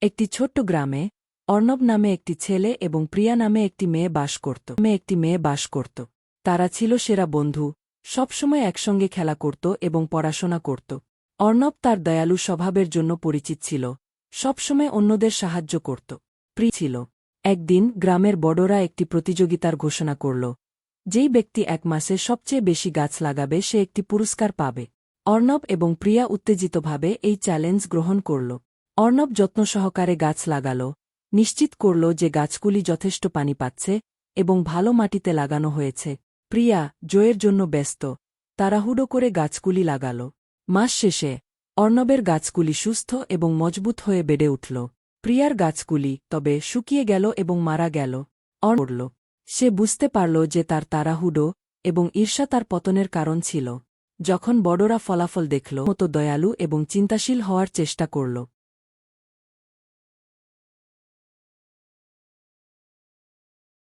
একটি ছোট্ট গ্রামে অর্ণব নামে একটি ছেলে এবং প্রিয়া নামে একটি মেয়ে বাস করত। তারা ছিল সেরা বন্ধু, সবসময় একসঙ্গে খেলা করত এবং পড়াশোনা করত। অর্ণব তার দয়ালু স্বভাবের জন্য পরিচিত ছিল, সবসময় অন্যদের সাহায্য করত। প্রিয়া ছিল। একদিন গ্রামের বড়রা একটি প্রতিযোগিতার ঘোষণা করল, যেই ব্যক্তি 1 মাসে সবচেয়ে বেশি গাছ লাগাবে সে একটি পুরস্কার পাবে। অর্ণব এবং প্রিয়া উত্তেজিতভাবে এই চ্যালেঞ্জ গ্রহণ করল। অর্ণব যত্ন সহকারে গাছ লাগাল, নিশ্চিত করল যে গাছগুলি যথেষ্ট পানি পাচ্ছে এবং ভালো মাটিতে লাগানো হয়েছে। প্রিয়া জয়ের জন্য ব্যস্ত, তাড়াহুড়ো করে গাছগুলি লাগাল। মাস শেষে অর্ণবের গাছগুলি সুস্থ এবং মজবুত হয়ে বেড়ে উঠল। প্রিয়ার গাছগুলি তবে শুকিয়ে গেল এবং মারা গেল। অর্ণব সে বুঝতে পারল যে তার তাড়াহুড়ো এবং ঈর্ষা তার পতনের কারণ ছিল। যখন বড়রা ফলাফল দেখল, মতো দয়ালু এবং চিন্তাশীল হওয়ার চেষ্টা করল।